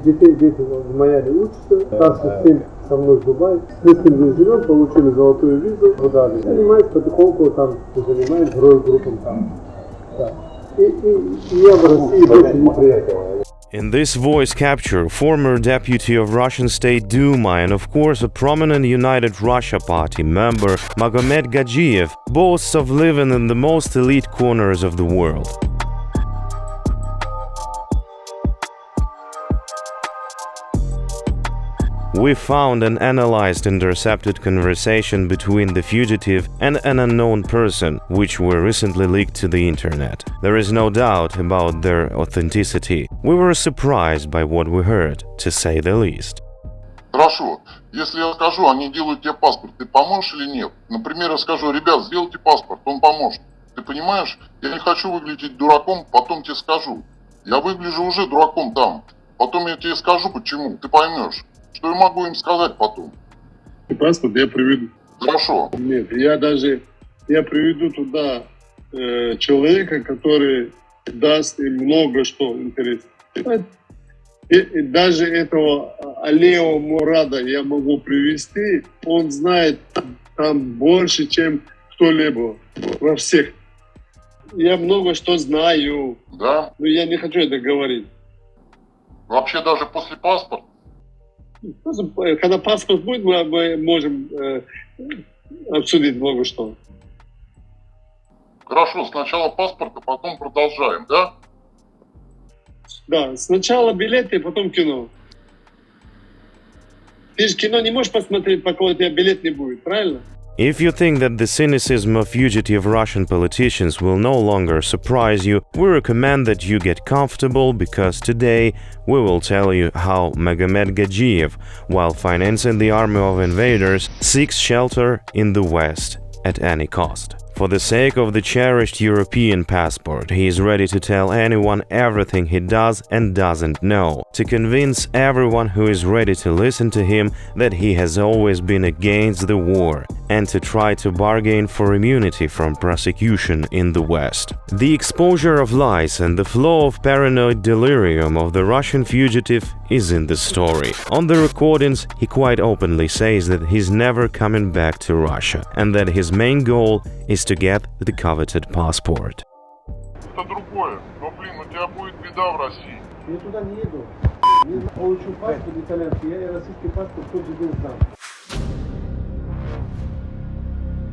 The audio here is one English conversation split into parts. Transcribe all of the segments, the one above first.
Детей дети в Майами учатся, старший сын со мной в Дубае. Мы с ним живем, получили золотую визу, продали. Занимаюсь потихоньку там, занимаюсь группам там. Да. И я в России больше не приехал. In this voice capture, former deputy of Russian State Duma and of course a prominent United Russia Party member, Магомед Гаджиев, boasts of living in the most elite corners of the world. We found and analyzed intercepted conversation between the fugitive and an unknown person, which were recently leaked to the internet. There is no doubt about their authenticity. We were surprised by what we heard, to say the least. Хорошо, если я скажу, они делают тебе паспорт, ты поможешь или нет? Например, я скажу, ребят, сделайте паспорт, он поможет. Ты понимаешь? Я не хочу выглядеть дураком, потом тебе скажу. Я выгляжу уже дураком там. Потом я тебе скажу, почему, ты поймешь. Что я могу им сказать потом? Паспорт я приведу. Хорошо. Нет, я приведу туда человека, который даст им много что интересного. И даже этого Алео Мурада я могу привести, он знает там больше, чем кто-либо во всех. Я много что знаю. Да? Но я не хочу это говорить. Вообще даже после паспорта? Когда паспорт будет, мы можем обсудить много что. Хорошо, сначала паспорт, а потом продолжаем, да? Да, сначала билеты, потом кино. Ты же кино не можешь посмотреть, пока у тебя билет не будет, правильно? If you think that the cynicism of fugitive Russian politicians will no longer surprise you, we recommend that you get comfortable because today we will tell you how Магомед Гаджиев, while financing the army of invaders, seeks shelter in the West at any cost. For the sake of the cherished European passport, he is ready to tell anyone everything he does and doesn't know, to convince everyone who is ready to listen to him that he has always been against the war, and to try to bargain for immunity from prosecution in the West. The exposure of lies and the flow of paranoid delirium of the Russian fugitive is in the story. On the recordings, he quite openly says that he's never coming back to Russia, and that his main goal is to get the coveted passport. Это другое. Но, блин, у тебя будет беда в России. Я туда не еду. Я получу паспорт итальянский, я российский паспорт тот же день сдам.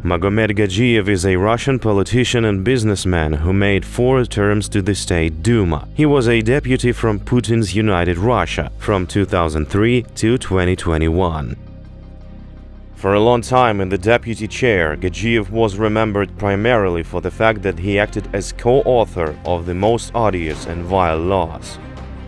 Магомед Гаджиев is a Russian politician and businessman who made 4 terms to the State Duma. He was a deputy from Putin's United Russia from 2003 to 2021. For a long time in the deputy chair, Гаджиев was remembered primarily for the fact that he acted as co-author of the most odious and vile laws.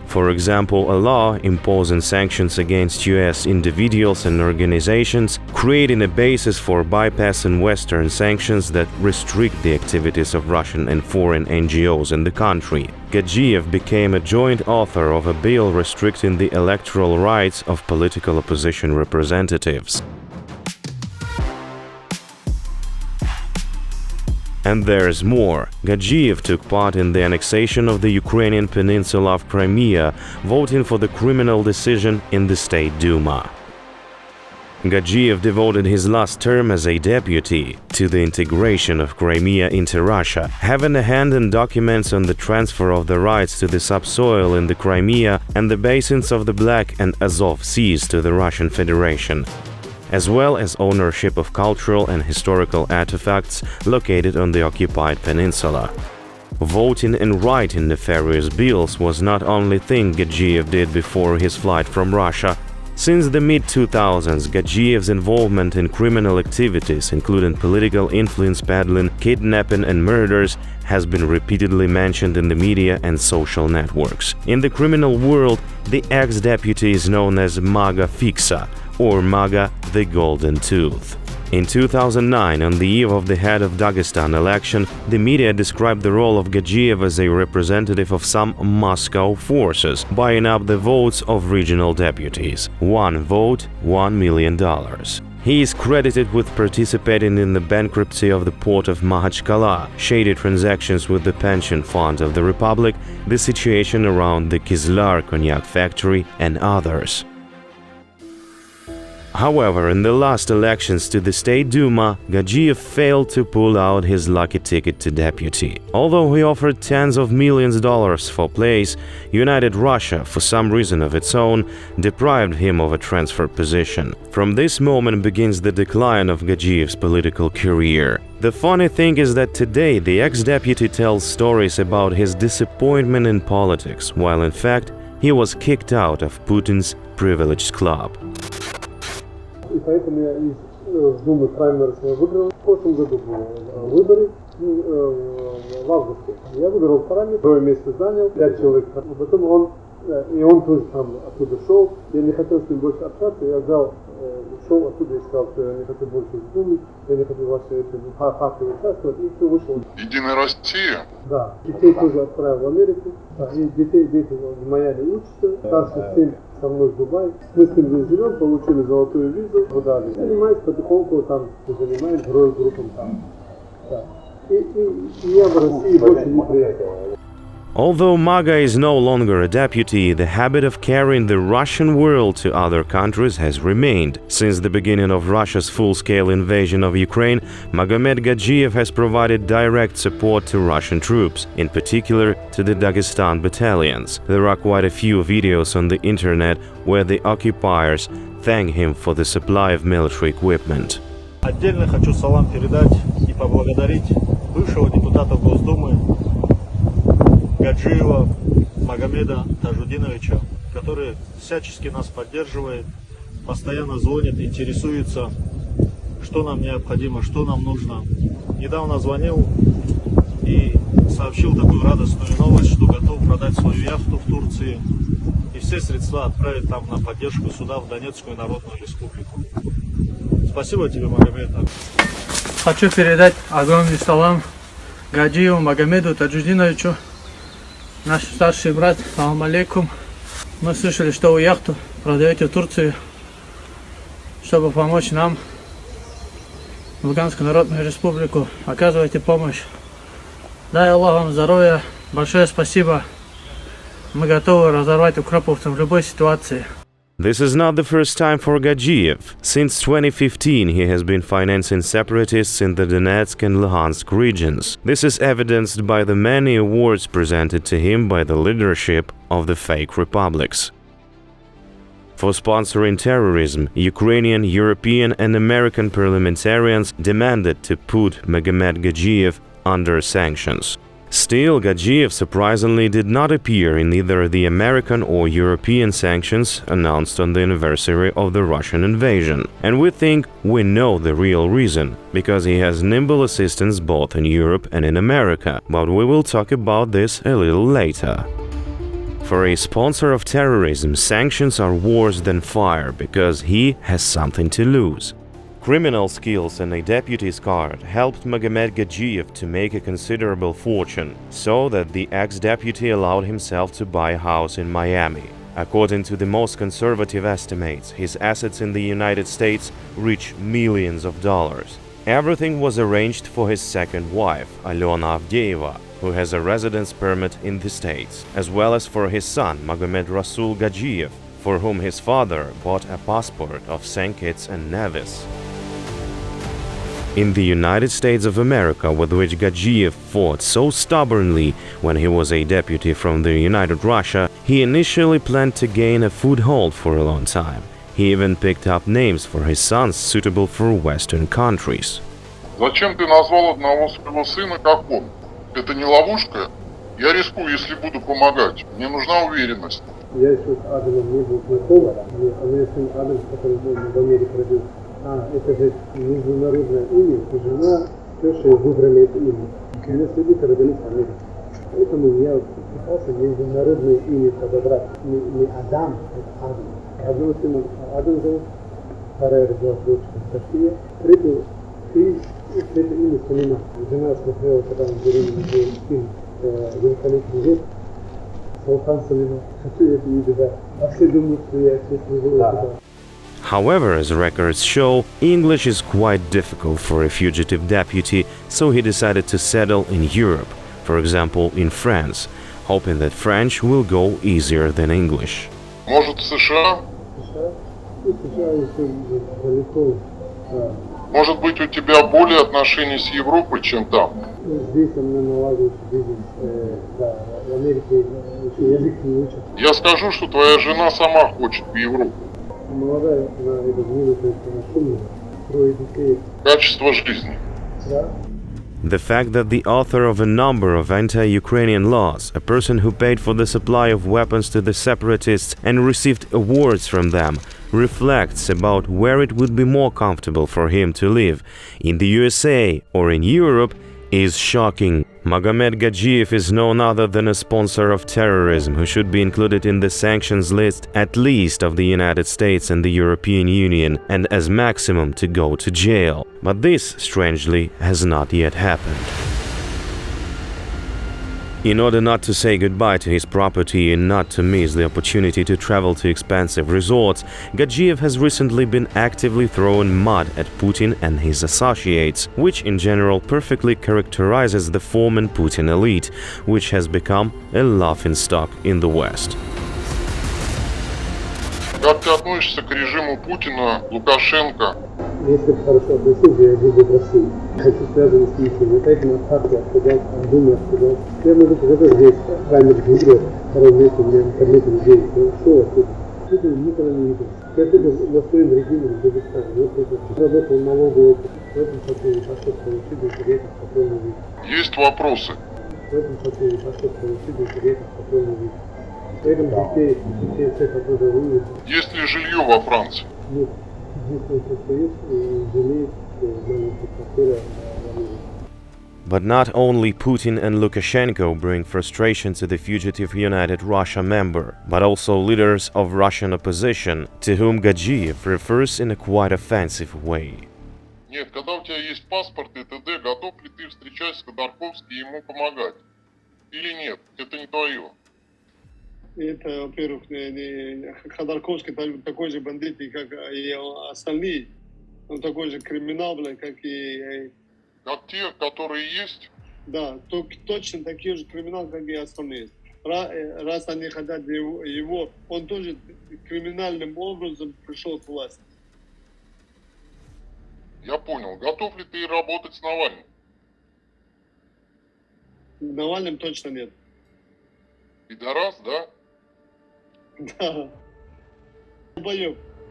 For example, a law imposing sanctions against US individuals and organizations, creating a basis for bypassing Western sanctions that restrict the activities of Russian and foreign NGOs in the country. Гаджиев became a joint author of a bill restricting the electoral rights of political opposition representatives. And there's more. Гаджиев took part in the annexation of the Ukrainian peninsula of Crimea, voting for the criminal decision in the State Duma. Гаджиев devoted his last term as a deputy to the integration of Crimea into Russia, having a hand in documents on the transfer of the rights to the subsoil in the Crimea and the basins of the Black and Azov Seas to the Russian Federation, as well as ownership of cultural and historical artifacts located on the occupied peninsula. Voting and writing nefarious bills was not only thing Гаджиев did before his flight from Russia. Since the mid-2000s, Гаджиев's involvement in criminal activities, including political influence peddling, kidnapping and murders, has been repeatedly mentioned in the media and social networks. In the criminal world, the ex-deputy is known as Maga Fixa, or Maga the Golden Tooth. In 2009, on the eve of the head of Dagestan election, the media described the role of Гаджиев as a representative of some Moscow forces, buying up the votes of regional deputies. One vote, $1 million. He is credited with participating in the bankruptcy of the port of Makhachkala, shady transactions with the pension fund of the Republic, the situation around the Kizlar cognac factory, and others. However, in the last elections to the State Duma, Gadjiev failed to pull out his lucky ticket to deputy. Although he offered tens of millions of dollars for place, United Russia, for some reason of its own, deprived him of a transfer position. From this moment begins the decline of Gadjiev's political career. The funny thing is that today the ex-deputy tells stories about his disappointment in politics, while in fact he was kicked out of Putin's privileged club. И поэтому я из Думы праймерс выиграл. В прошлом году были выборы, в августе. Я выиграл парламент, 2 месяца занял, 5 человек. Потом он тоже там оттуда шел. Я не хотел с ним больше общаться, я ушел оттуда и сказал, что я не хочу больше с Думой, я не хочу в вашей партии участвовать, и все, вышел. Единая Россия? Да. Детей тоже отправил в Америку. И дети в Майами учатся, старший сын со мной в Дубае. Мы с ним живем, получили золотую визу, продали. Занимаюсь потихоньку там, занимаюсь группам там. Да. И я в России больше не приехал. Although Maga is no longer a deputy, the habit of carrying the Russian world to other countries has remained. Since the beginning of Russia's full-scale invasion of Ukraine, Magomed Gadjiev has provided direct support to Russian troops, in particular to the Dagestan battalions. There are quite a few videos on the internet where the occupiers thank him for the supply of military equipment. Отдельно хочу салам передать и поблагодарить бывшего депутата Госдумы Гаджиева Магомеда Тажудиновича, который всячески нас поддерживает, постоянно звонит, интересуется, что нам необходимо, что нам нужно. Недавно звонил и сообщил такую радостную новость, что готов продать свою яхту в Турции и все средства отправить там на поддержку суда в Донецкую Народную Республику. Спасибо тебе, Магомед. Хочу передать огромный салам Гаджиеву Магомеду Таджудиновичу. Наш старший брат, салам алейкум. Мы слышали, что вы яхту продаете в Турцию, чтобы помочь нам, в Луганскую Народную Республику. Оказывайте помощь. Дай Аллах вам здоровья. Большое спасибо. Мы готовы разорвать укроповцев в любой ситуации. This is not the first time for Gadjiev. Since 2015, he has been financing separatists in the Donetsk and Luhansk regions. This is evidenced by the many awards presented to him by the leadership of the fake republics. For sponsoring terrorism, Ukrainian, European and American parliamentarians demanded to put Magomed Gadjiev under sanctions. Still, Gadjiev surprisingly did not appear in either the American or European sanctions announced on the anniversary of the Russian invasion. And we think we know the real reason, because he has nimble assistants both in Europe and in America, but we will talk about this a little later. For a sponsor of terrorism, sanctions are worse than fire, because he has something to lose. Criminal skills and a deputy's card helped Magomed Gadjiev to make a considerable fortune, so that the ex-deputy allowed himself to buy a house in Miami. According to the most conservative estimates, his assets in the United States reach millions of dollars. Everything was arranged for his second wife, Alena Avdeeva, who has a residence permit in the States, as well as for his son, Magomed Rasul Gadjiev, for whom his father bought a passport of St. Kitts and Nevis. In the United States of America, with which Gadjiev fought so stubbornly when he was a deputy from the United Russia, he initially planned to gain a foothold for a long time. He even picked up names for his sons suitable for Western countries. Зачем ты назвал одного своего сына как он? Это не ловушка? Я рискую, если буду помогать. Мне нужна уверенность. Я еще с Адамом не был знаком. У меня сын Адам, который в Америке родился. Это же международное имя, жена, теща выбрали это имя. У меня следы родились в Америке. Поэтому я пытался международное имя подобрать. Не Адам, это Адам. Одного сына Адам зовут, вторая родилась дочка София. Третье имя Салима. Жена смотрела, когда он беременный был фильм «Великолепный век». Султан Салима. Хочу это имя, да. А все думают, что я честно живу. However, as records show, English is quite difficult for a fugitive deputy, so he decided to settle in Europe, for example, in France, hoping that French will go easier than English. Может, в США? США еще далеко. Может быть, у тебя более отношения с Европой, чем там? Здесь у меня наладился бизнес, да, в Америке еще язык не учат. Я скажу, что твоя жена сама хочет в Европу. Молодая, она этот мир, она шумная, трое детей. Качество жизни. Да. The fact that the author of a number of anti-Ukrainian laws, a person who paid for the supply of weapons to the separatists and received awards from them, reflects about where it would be more comfortable for him to live, in the USA or in Europe, is shocking. Магомед Гаджиев is none other than a sponsor of terrorism who should be included in the sanctions list at least of the United States and the European Union, and as maximum to go to jail. But this, strangely, has not yet happened. In order not to say goodbye to his property and not to miss the opportunity to travel to expensive resorts, Gadjiev has recently been actively throwing mud at Putin and his associates, which in general perfectly characterizes the former Putin elite, which has become a laughingstock in the West. Как ты относишься к режиму Путина, Лукашенко? Если хорошо относиться, я живу в России. Хочу связывать с ними. Вот этим от партии отказать, от Думы отказать. Я могу показать здесь, камеры видео, различные у меня в интернете людей. Что оттуда? Это никогда не видел. Я оттуда на своем регионе в Дагестане. Вот это. Работал налоговый опыт. В этом хотели паспорт получить, интернет, спокойно вид. Есть вопросы? В этом хотели паспорт получить, интернет, спокойно вид. Поэтому детей все, которые выйдут. Есть ли жилье во Франции? Нет. But not only Putin and Lukashenko bring frustration to the fugitive United Russia member, but also leaders of Russian opposition, to whom Gadjiev refers in a quite offensive way. Нет, когда у тебя есть паспорт и т.д., готов ли ты встречаться с Ходорковским и ему помогать? Или нет? Это не твое. Это, во-первых, Ходорковский такой же бандит, как и остальные. Он такой же криминал, как и... Как те, которые есть? Да, точно такие же криминал, как и остальные. Раз они хотят его, он тоже криминальным образом пришел к власти. Я понял. Готов ли ты работать с Навальным? С Навальным точно нет. Пидорас, да?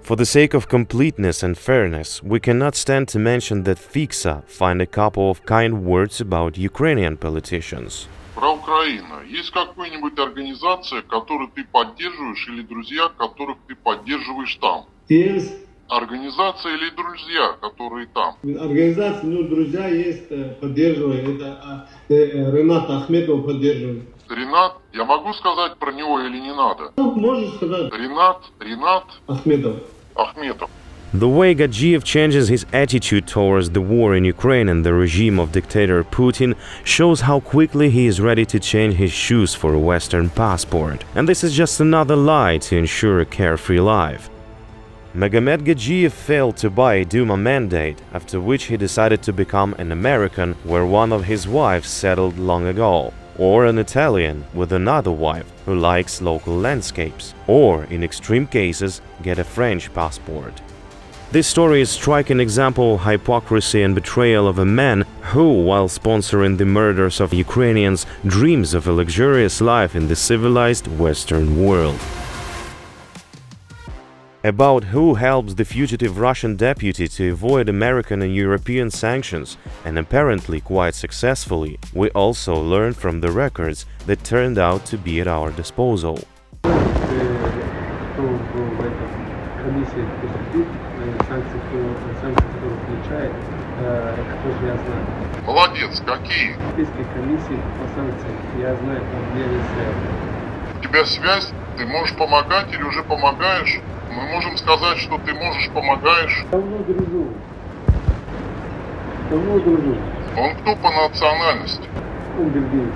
For the sake of completeness and fairness, we cannot stand to mention that Fixa find a couple of kind words about Ukrainian politicians. Про Украину. Есть какая-нибудь организация, которую ты поддерживаешь, или друзья, которых ты поддерживаешь там? Есть. Организация или друзья, которые там? Организация, друзья есть, поддерживаю. Это Ренат Ахметов поддерживает. Ренат? Я могу сказать про него или не надо? Можешь сказать. Ренат Ахметов. The way Gadjiev changes his attitude towards the war in Ukraine and the regime of dictator Putin shows how quickly he is ready to change his shoes for a Western passport. And this is just another lie to ensure a carefree life. Магомед Гаджиев failed to buy a Duma mandate, after which he decided to become an American where one of his wives settled long ago, or an Italian with another wife who likes local landscapes, or, in extreme cases, get a French passport. This story is a striking example of hypocrisy and betrayal of a man who, while sponsoring the murders of Ukrainians, dreams of a luxurious life in the civilized Western world. About who helps the fugitive Russian deputy to avoid American and European sanctions, and apparently quite successfully, we also learned from the records that turned out to be at our disposal. Молодец, какие? Списки комиссий по санкциям, я знаю, там где есть связь. У тебя связь? Ты можешь помогать или уже помогаешь? Мы можем сказать, что ты можешь помогаешь. Давно дружу. Он кто по национальности? Он бельгиец.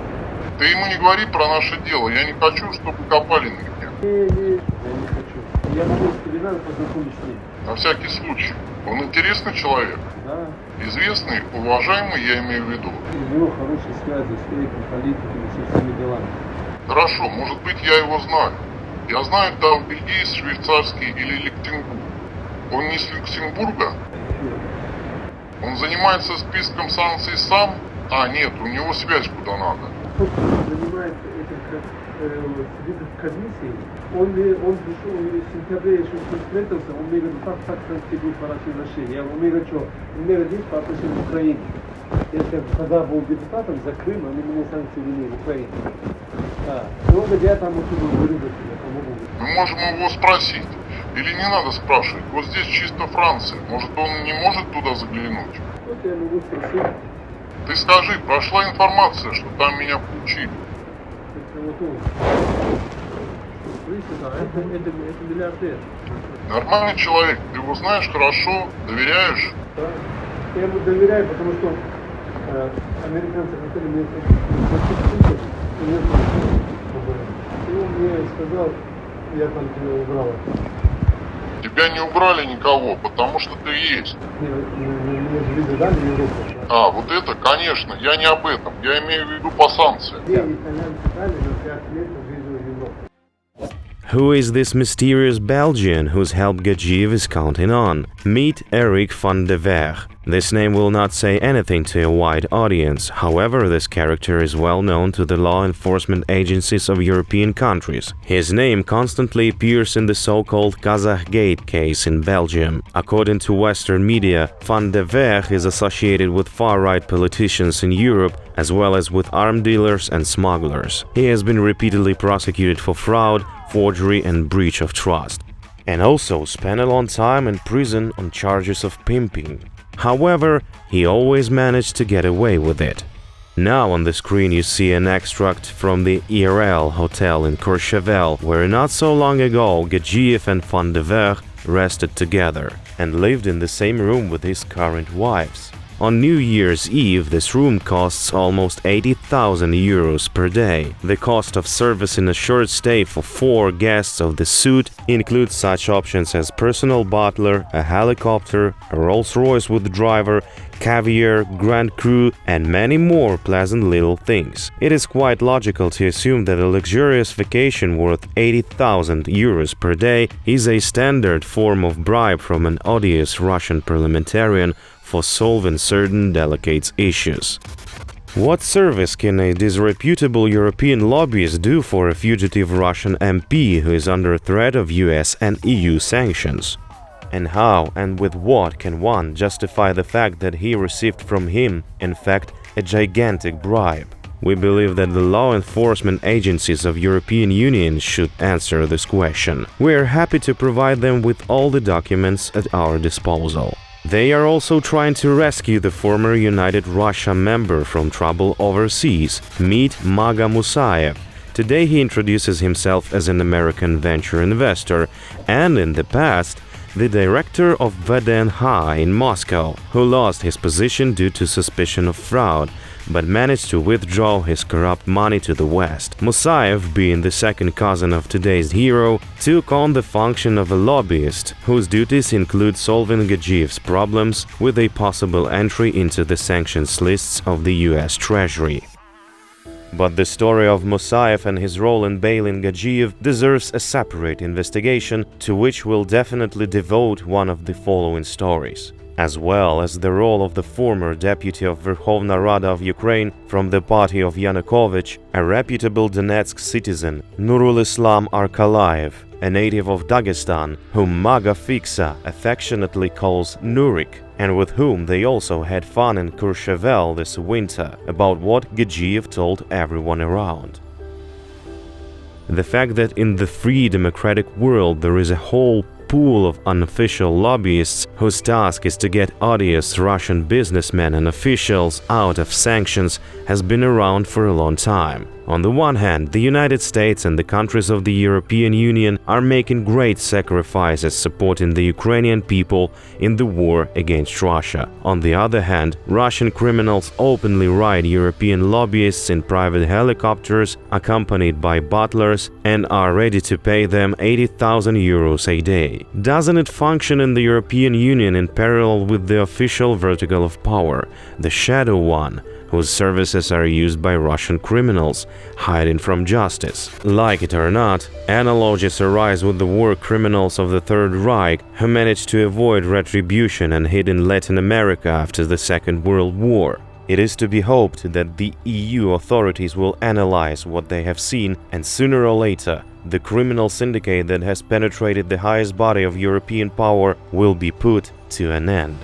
Ты ему не говори про наше дело. Я не хочу, чтобы копали на меня. Не, я не хочу. Я могу с криминалом познакомить с ним. На всякий случай. Он интересный человек? Да. Известный, уважаемый, я имею в виду. У него хорошие связи с этим, политиками, со всеми делами. Хорошо, может быть, я его знаю. Я знаю, там бельгиец, швейцарский или Люксембург. Он не с Люксембурга? Он занимается списком санкций сам? А, нет, у него связь куда надо. Тот, кто занимается этим списком комиссии, он пришел в сентябре, еще встретился, он мне говорит, так санкции будут по России отношения. Я говорю, у меня что? У меня здесь по отношению к Украине. Если когда был депутатом за Крым, они мне санкции ввели в Украине. Да. И он говорит, я там говорю, я помогу. Мы можем его спросить. Или не надо спрашивать? Вот здесь чисто Франция. Может, он не может туда заглянуть? Вот я могу спросить. Ты скажи, прошла информация, что там меня включили. Это миллиардер. Нормальный человек, ты его знаешь хорошо, доверяешь? Да. Я ему доверяю, потому что американцы хотели мне заплатить, и он мне сказал, я там тебя убрал. Тебя не убрали никого, потому что ты есть. Мне же визу дали Европу. А, вот это, конечно, я не об этом. Я имею в виду по санкциям. Мне итальянцы дали на 5 лет визу Европу. Who is this mysterious Belgian whose help Gadjiev is counting on? Meet Eric van de Ver. This name will not say anything to a wide audience, however this character is well known to the law enforcement agencies of European countries. His name constantly appears in the so-called Kazakh Gate case in Belgium. According to Western media, van de Ver is associated with far-right politicians in Europe as well as with arms dealers and smugglers. He has been repeatedly prosecuted for fraud, forgery and breach of trust, and also spent a long time in prison on charges of pimping. However, he always managed to get away with it. Now on the screen you see an extract from the IRL hotel in Courchevel, where not so long ago Gadjiev and van de Ver rested together and lived in the same room with his current wives. On New Year's Eve, this room costs almost 80,000 euros per day. The cost of service in a short stay for 4 guests of the suite includes such options as personal butler, a helicopter, a Rolls-Royce with driver, caviar, grand cru, and many more pleasant little things. It is quite logical to assume that a luxurious vacation worth 80,000 euros per day is a standard form of bribe from an odious Russian parliamentarian for solving certain delicate issues. What service can a disreputable European lobbyist do for a fugitive Russian MP who is under threat of US and EU sanctions? And how and with what can one justify the fact that he received from him, in fact, a gigantic bribe? We believe that the law enforcement agencies of European Union should answer this question. We are happy to provide them with all the documents at our disposal. They are also trying to rescue the former United Russia member from trouble overseas. Meet Maga Musayev. Today he introduces himself as an American venture investor and, in the past, the director of VDNH in Moscow, who lost his position due to suspicion of fraud, but managed to withdraw his corrupt money to the West. Musayev, being the second cousin of today's hero, took on the function of a lobbyist, whose duties include solving Gadjiev's problems with a possible entry into the sanctions lists of the US Treasury. But the story of Musayev and his role in bailing Gadjiev deserves a separate investigation, to which we'll definitely devote one of the following stories, as well as the role of the former deputy of Verkhovna Rada of Ukraine from the party of Yanukovych, a reputable Donetsk citizen, Nurul Islam Arkalayev, a native of Dagestan, whom Maga Fixa affectionately calls Nurik, and with whom they also had fun in Courchevel this winter, about what Gadjiev told everyone around. The fact that in the free democratic world there is a whole pool of unofficial lobbyists whose task is to get odious Russian businessmen and officials out of sanctions has been around for a long time. On the one hand, the United States and the countries of the European Union are making great sacrifices supporting the Ukrainian people in the war against Russia. On the other hand, Russian criminals openly ride European lobbyists in private helicopters accompanied by butlers and are ready to pay them 80,000 euros a day. Doesn't it function in the European Union in parallel with the official vertical of power, the shadow one, whose services are used by Russian criminals, hiding from justice? Like it or not, analogies arise with the war criminals of the Third Reich who managed to avoid retribution and hid in Latin America after the Second World War. It is to be hoped that the EU authorities will analyze what they have seen, and sooner or later, the criminal syndicate that has penetrated the highest body of European power will be put to an end.